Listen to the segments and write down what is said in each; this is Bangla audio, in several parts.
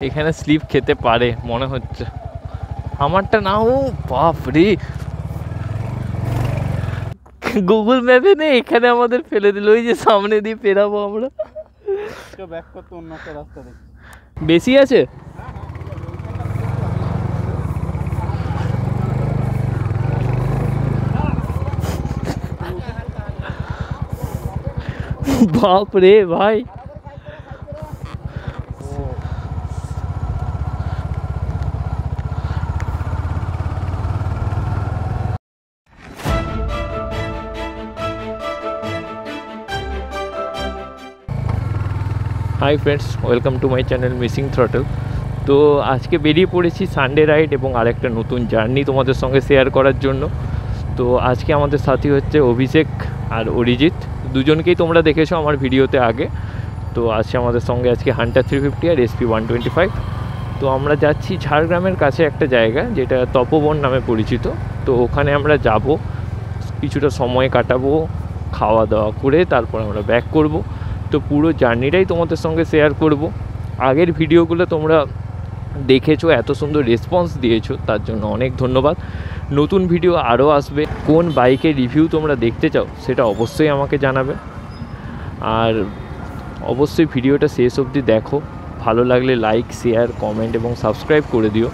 এখানে স্লিপ খেতে পারে মনে হচ্ছে, আমারটা না। ও বাপ রে, গুগল ম্যাপে নেই, এখানে আমাদের ফেলে দিল। ওই যে সামনে দিয়ে পেরাবো আমরা, ব্যাক করতে অন্য একটা রাস্তা দেখি। বেশি আছে। বাপ রে ভাই, hi friends, welcome to my channel missing throttle. তো আজকে বেরিয়ে পড়েছি সানডে রাইড এবং আরেকটা নতুন জার্নি তোমাদের সঙ্গে শেয়ার করার জন্য। তো আজকে আমাদের সাথী হচ্ছে অভিষেক আর অরিজিৎ, দুজনকেই তোমরা দেখেছো আমার ভিডিওতে আগে। তো আছে আমাদের সঙ্গে আজকে হান্টার 350 আর SP 125। তো আমরা যাচ্ছি ঝাড়গ্রামের কাছে একটা জায়গা যেটা তপবন নামে পরিচিত। তো ওখানে আমরা যাব, কিছুটা সময় কাটাবো, খাওয়া দাওয়া করে তারপর আমরা ব্যাক করব। তো পুরো জার্নিটাই তোমাদের সঙ্গে শেয়ার করব। আগের ভিডিওগুলো তোমরা দেখেছো, এত সুন্দর রেসপন্স দিয়েছো, তার জন্য অনেক ধন্যবাদ। নতুন ভিডিও আরও আসবে। কোন বাইকের রিভিউ তোমরা দেখতে চাও সেটা অবশ্যই আমাকে জানাবে, আর অবশ্যই ভিডিওটা শেষ অবধি দেখো। ভালো লাগলে লাইক, শেয়ার, কমেন্ট এবং সাবস্ক্রাইব করে দিও,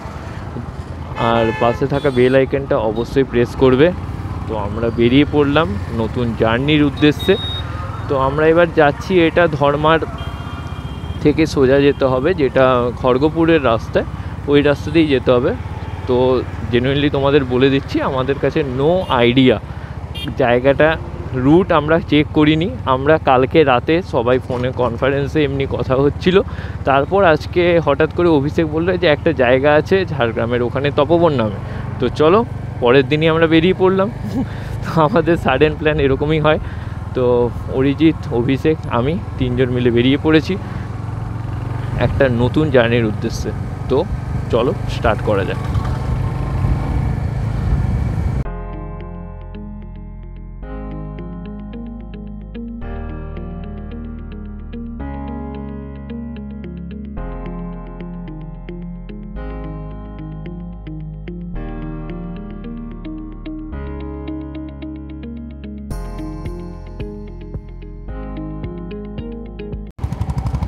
আর পাশে থাকা বেল আইকনটা অবশ্যই প্রেস করবে। তো আমরা বেরিয়ে পড়লাম নতুন জার্নির উদ্দেশ্যে। তো আমরা এবার যাচ্ছি, এটা ধর্মার থেকে সোজা যেতে হবে, যেটা খড়গপুরের রাস্তায়, ওই রাস্তা দিয়েই যেতে হবে। তো জেনুইনলি তোমাদের বলে দিচ্ছি, আমাদের কাছে নো আইডিয়া জায়গাটা, রুট আমরা চেক করিনি। আমরা কালকে রাতে সবাই ফোনে কনফারেন্সে এমনি কথা হচ্ছিল, তারপর আজকে হঠাৎ করে অভিষেক বললো যে একটা জায়গা আছে ঝাড়গ্রামের ওখানে তপবন নামে। তো চলো, পরের দিনই আমরা বেরিয়ে পড়লাম। তো আমাদের সাডেন প্ল্যান এরকমই হয়। তো অরিজিৎ, অভিষেক, আমি তিনজন মিলে বেরিয়ে পড়েছি একটা নতুন জার্নির উদ্দেশ্যে। তো চলো স্টার্ট করা যাক।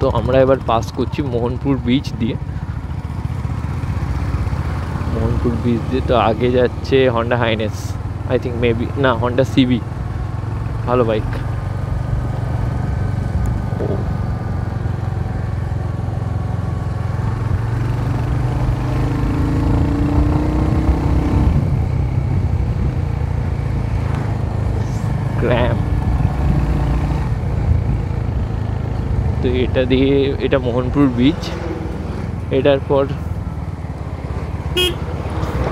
তো আমরা এবার পাস করছি মোহনপুর বিচ দিয়ে। মোহনপুর বিচ দিয়ে তো আগে যাচ্ছে Honda highness, I think, maybe, না, হন্ডা সিবি, ভালো বাইক। গ্র্যাম। তো এটা দিয়ে, এটা মোহনপুর বিচ, এটার পর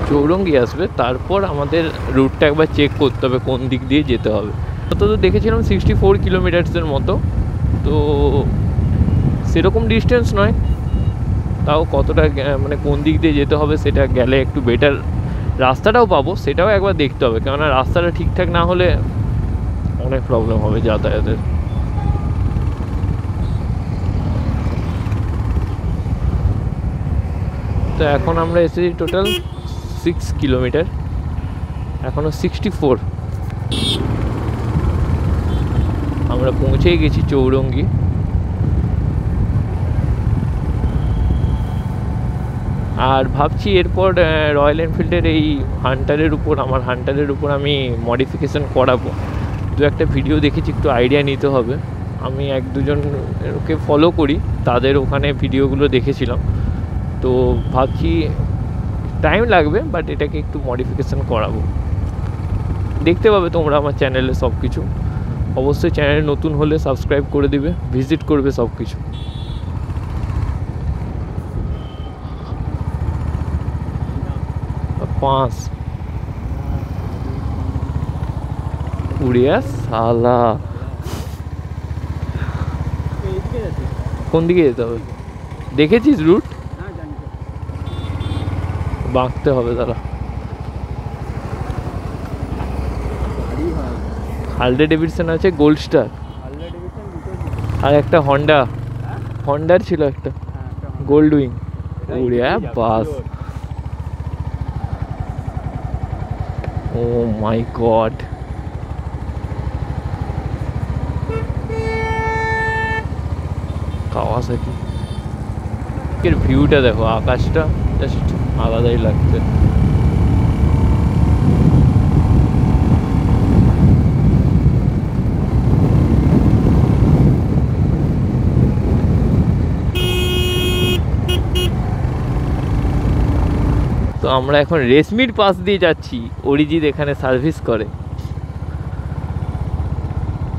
চৌরঙ্গি আসবে। তারপর আমাদের রুটটা একবার চেক করতে হবে কোন দিক দিয়ে যেতে হবে। তো দেখেছিলাম 64 কিলোমিটার্সের মতো, তো সেরকম ডিস্টেন্স নয়, তাও কতটা মানে কোন দিক দিয়ে যেতে হবে সেটা গেলে একটু বেটার রাস্তাটাও পাবো, সেটাও একবার দেখতে হবে, কেননা রাস্তাটা ঠিকঠাক না হলে অনেক প্রবলেম হবে যাতায়াতের। তো এখন আমরা এসেছি টোটাল 6 কিলোমিটার, এখনও 64। আমরা পৌঁছেই গেছি চৌরঙ্গি। আর ভাবছি এরপর রয়্যাল এনফিল্ডের এই হান্টারের উপর, আমার হান্টারের উপর আমি মডিফিকেশান করাবো। দু একটা ভিডিও দেখেছি, একটু আইডিয়া নিতে হবে। আমি এক দুজনকে ফলো করি, তাদের ওখানে ভিডিওগুলো দেখেছিলাম। তো ভাবছি টাইম লাগবে, বাট এটাকে একটু মডিফিকেশান করাবো। দেখতে পাবে তোমরা আমার চ্যানেলে সব কিছু। অবশ্যই চ্যানেলে নতুন হলে সাবস্ক্রাইব করে দিবে, ভিজিট করবে সব কিছু। পাঁচ উড়িয়া সালা, কোন দিকে যেতে হবে দেখেছিস রুট? বাঁকতে হবে দাঁড়া। হার্লে ডেভিডসন আছে, গোল্ড স্টার, আর একটা হন্ডার ছিল একটা, গোল্ড উইং। উড়ে বাস। ও মাই গড, কাওয়াসাকি এর ভিউটা দেখো, আকাশটা জাস্ট আলাদাই লাগছে। তো আমরা এখন রেশমির পাশ দিয়ে যাচ্ছি, অরিজিৎ এখানে সার্ভিস করে।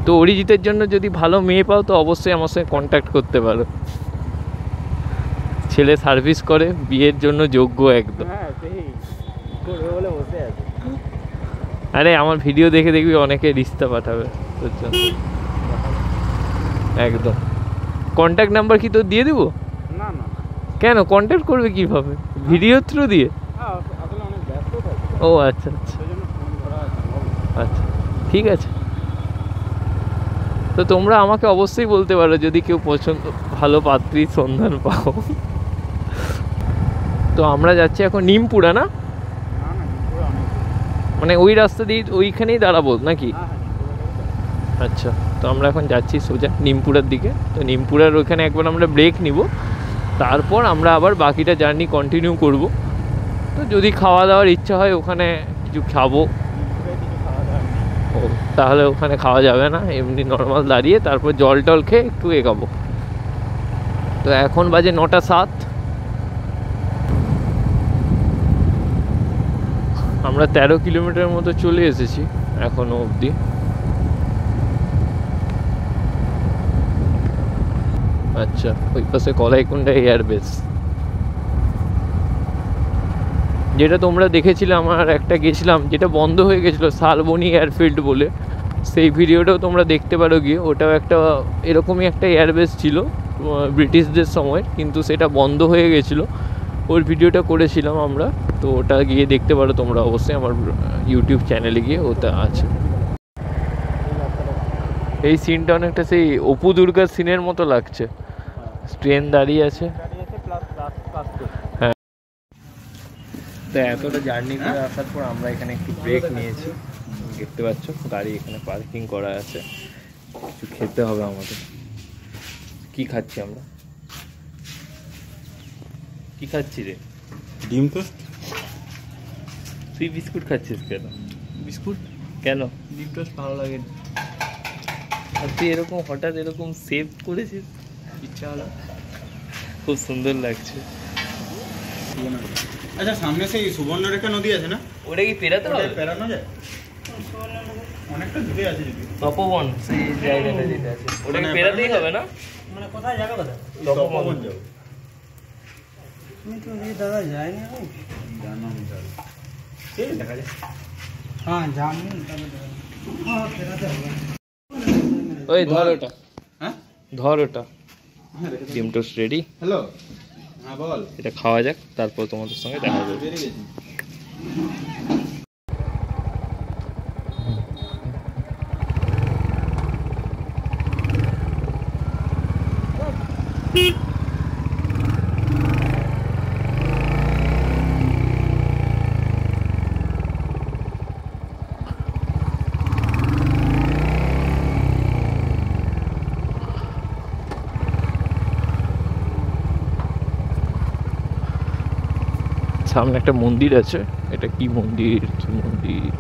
তো অরিজিতের জন্য যদি ভালো মেয়ে পাও তো অবশ্যই আমার সঙ্গে কন্ট্যাক্ট করতে পারো। ছেলে সার্ভিস করে, বিয়ের জন্য যোগ্য একদম। আরে আমার ভিডিও দেখে দেখবি অনেকে রিস্তা পাঠাবে তোর জন্য। একদম। কন্ট্যাক্ট নাম্বার কি তোর দিয়ে দেবো? না না, কেন, কন্ট্যাক্ট করবে কিভাবে? ভিডিও থ্রু দিয়ে? আসলে অনেক ব্যস্ত থাকি, ও আচ্ছা আচ্ছা সেজন্য ফোন করা সম্ভব না। আচ্ছা, ঠিক আছে। তো তোমরা আমাকে অবশ্যই বলতে পারো যদি কেউ পছন্দ, ভালো পাত্রীর সন্ধান পাও। তো আমরা যাচ্ছি এখন নিমপুরা, না না না, পুরো অনেক। মানে ওই রাস্তা দিয়ে ওইখানেই দাঁড়াবো নাকি? হ্যাঁ হ্যাঁ, আচ্ছা, তো আমরা এখন যাচ্ছি সোজা নিমপুরার দিকে। তো নিমপুরার ওইখানে একবার আমরা ব্রেক নিব, তারপর আমরা আবার বাকিটা জার্নি কন্টিনিউ করব। তো যদি খাওয়া দাওয়ার ইচ্ছা হয় ওখানে কিছু খাবো, ও তাহলে ওখানে খাওয়া যাবে না, এমনি নর্মাল দাঁড়িয়ে তারপর জল টল খেয়ে একটু এগাবো। তো এখন বাজে 9:07। আমরা 13 কিলোমিটার মতো চলে এসেছি এখনো অবধি। আচ্ছা, ওই পাশে কলাইকুণ্ডা এয়ারবেস, যেটা তোমরা দেখেছিলে আমার একটা গেছিলাম যেটা বন্ধ হয়ে গেছিলো, শালবনী এয়ারফিল্ড বলে। সেই ভিডিওটাও তোমরা দেখতে পারো গিয়ে। ওটাও একটা এরকমই একটা এয়ারবেস ছিল ব্রিটিশদের সময়, কিন্তু সেটা বন্ধ হয়ে গেছিলো। ওর ভিডিওটা করেছিলাম আমরা, তো ওটা গিয়ে দেখতে পারো তোমরা অবশ্যই আমার ইউটিউব চ্যানেলে গিয়ে, ওটা আছে। এই সিনটা অনেকটা সেই অপু দুর্গার সিনের মতো লাগছে, ট্রেন দাঁড়িয়ে আছে। হ্যাঁ, তো এতটা জার্নি করে আসার পর আমরা এখানে একটু ব্রেক নিয়েছি। দেখতে পাচ্ছ গাড়ি এখানে পার্কিং করা আছে, কিছু খেতে হবে আমাদের। কি খাচ্ছি আমরা? কি খাচ্ছি রে? ডিম টোস্ট। তুই বিস্কুট খাচ্ছিস কেন? বিস্কুট কেন? ডিম টোস্ট ভালো লাগে, আর তুই এরকম হঠাৎ এরকম সেভ করেছিস? ইচ্ছা হলো। খুব সুন্দর লাগছে। আচ্ছা, সামনে সেই সুবর্ণরেখা নদী আছে না, ওটা কি পেরাতে হবে? পেরানো যায়? অনেকটা দূরে আছে যদি। তপবন সেই জায়গাটা যেটা আছে, ওটা কি পেরাতেই হবে না? মানে কোথায় জায়গা কোথায়? তপবন যাও। আমি তো এই দাদা যাইনি আমি। জানো আমি যাই। ঠিক দেখা যায়। হ্যাঁ জানি, তবে হ্যাঁ ফেরাতে হবে। ওই ধর ওটা, হ্যাঁ ধর ওটা। ডিম টোস্ট রেডি। হ্যালো, হ্যাঁ বল। এটা খাওয়া যাক, তারপর তোমাদের সঙ্গে দেখা যাবে। বেরিয়ে গেছি। সামনে একটা মন্দির আছে, এটা কি মন্দির, কি মন্দির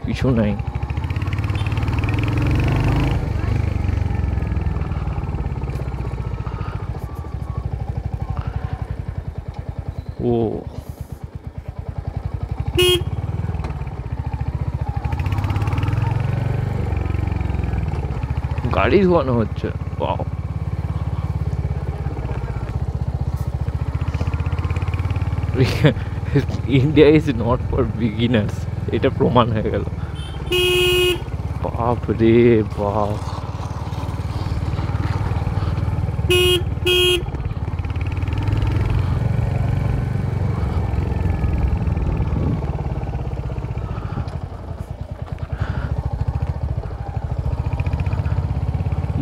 কিছু নাই। ও গাড়ি ধোয়ানো হচ্ছে, বাহ। India is not for beginners, এটা প্রমাণ হয়ে গেল। বাপ রে বাপ,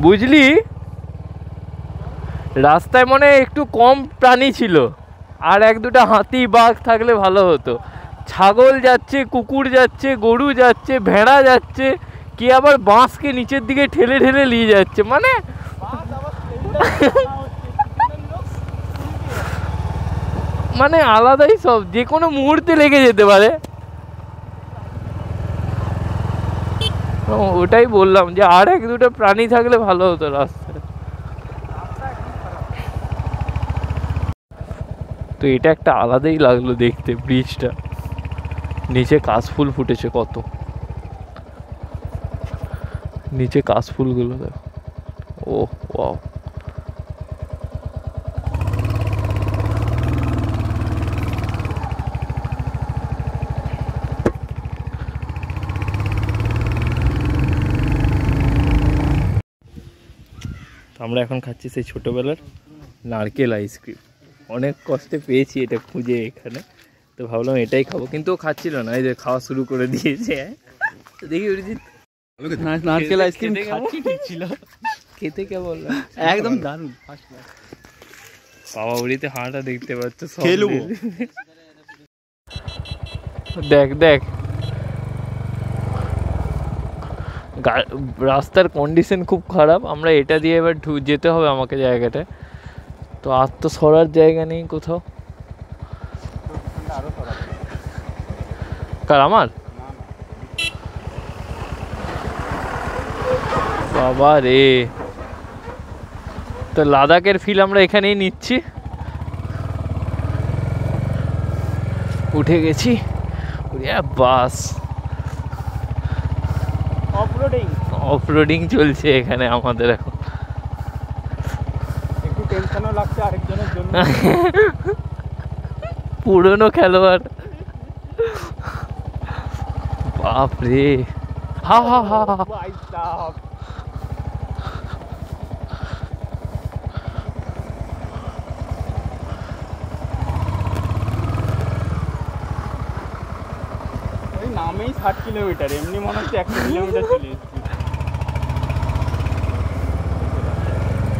বুঝলি রাস্তায় মনে হয় একটু কম প্রাণী ছিল, আর এক দুটো হাতি বাঘ থাকলে ভালো হতো। ছাগল যাচ্ছে, কুকুর যাচ্ছে, গরু যাচ্ছে, ভেড়া যাচ্ছে, কি আবার বাঁশকে নিচের দিকে ঠেলে ঠেলে নিয়ে যাচ্ছে, মানে মানে আলাদাই সব, যে কোনো মুহূর্তে লেগে যেতে পারে। ওটাই বললাম যে আর এক দুটো প্রাণী থাকলে ভালো হতো রাস্তায়। তো এটা একটা আলাদাই লাগলো দেখতে, ব্রিজটা নিচে কাশফুল ফুটেছে কত, নিচে কাশফুলগুলো দেখো। ও ওয়াও, আমরা এখন খাচ্ছি সেই ছোটোবেলার নারকেল আইসক্রিম। অনেক কষ্টে পেয়েছি এটা খুঁজে এখানে, তো ভাবলাম এটাই খাবো, কিন্তু ও খাচ্ছিল না, এই যে খাওয়া শুরু করে দিয়েছে। দেখি অরিজিৎ নারকেল আইসক্রিম ছিল, খেতে কেমন একদম দারুণ। বাবা উড়িতে হাঁটা দেখতে পাচ্ছ, খেলবো। দেখ দেখ রাস্তার কন্ডিশন খুব খারাপ। আমরা এটা দিয়ে এবার যেতে হবে আমাকে জায়গাটায়, তো আর তো সরার জায়গা নেই কোথাও। কার আমার বাবা রে, তো লাদাখের ফিল আমরা এখানেই নিচ্ছি। উঠে গেছি, বাস অফরোডিং চলছে এখানে আমাদের এখন। একটু টেনশনও লাগছে আরেকজনের জন্য। পুরনো খেলোয়াড়, বাপ রে, হা হা হা হা। নামেই 60 কিলোমিটার, এমনি মনে হচ্ছে 1 কিলোমিটার চলে এসেছি।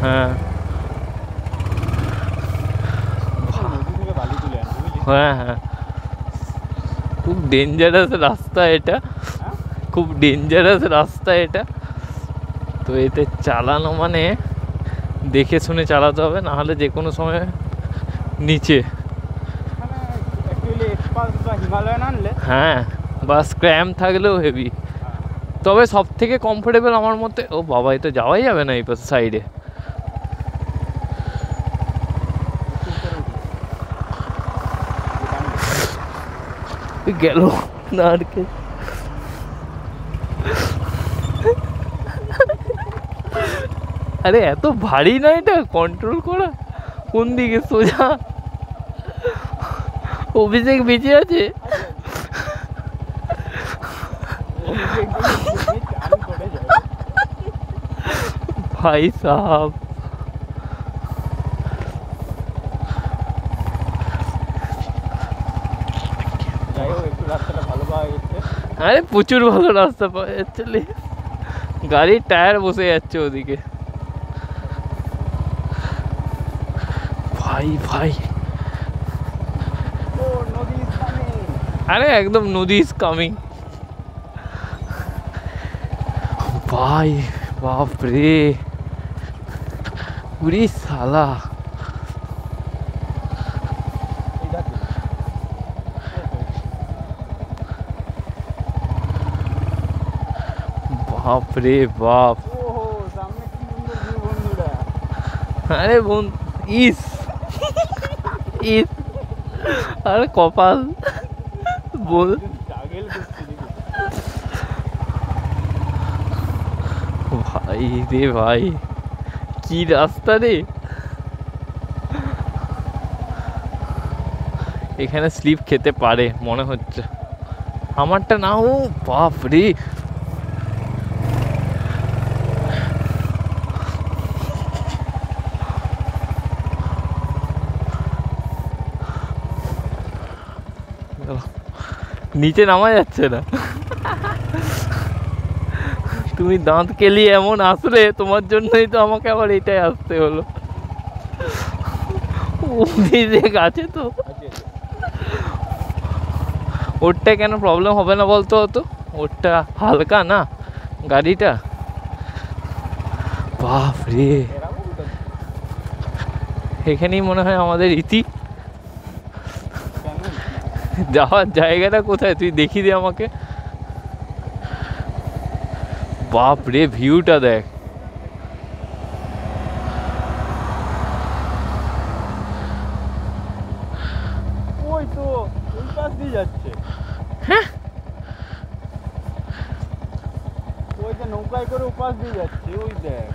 হ্যাঁ নদী থেকে বালি তুলে আনছে, বুঝলি? হ্যাঁ হ্যাঁ, খুব ডেঞ্জারাস রাস্তা এটা, খুব ডেঞ্জারাস রাস্তা এটা। তো এতে চালানো মানে দেখে শুনে চালাতে হবে, না হলে যে কোনো সময় নিচে। হিমালয়ান আনলে হ্যাঁ, বা স্ক্র্যাম থাকলেও হেভি, তবে সব থেকে কমফোর্টেবল আমার মতে। ও বাবা, এ তো যাওয়াই যাবে না এই পাশে সাইডে। গেল নারকেল, আরে এত ভারী না এটা কন্ট্রোল করা, কোন দিকে সোজা। অভিষেক বেঁচে আছে, ভাই সাহাব। আরে প্রচুর ভালো রাস্তা পাওয়া যাচ্ছে, গাড়ির টায়ার বসে যাচ্ছে ওদিকে। ভাই ভাই, আরে একদম নদী ইজ কামিং ভাই, বাপ রে, পুরি সালা। বাপ রে বাপ, আরে বোন ইস ইস, আরে কপাল বল। ভাই রে ভাই, কি রাস্তা রে, এখানে স্লিপ খেতে পারে মনে হচ্ছে আমারটা না। ও বাপ রে, নিচে নামা যাচ্ছে না। তুমি দাঁত কেলিয়ে এমন আসলে, তোমার জন্যই তো আমাকে আবার এটাই আসতে হলো। অভিষেক আছে তো, ওরটা কেন প্রবলেম হবে না বলতো? হতো ওরটা হালকা না গাড়িটা। বাপ রে, এখানেই মনে হয় আমাদের ইতি। যাওয়ার জায়গাটা কোথায় তুই দেখিয়ে দে আমাকে। বাপ রে, ভিউটা দেখ। ওই তো ওই পাশ দিয়ে যাচ্ছে। হ্যাঁ, ওই যে নৌকায় করে ওপাশ দিয়ে যাচ্ছে, ওই দেখ।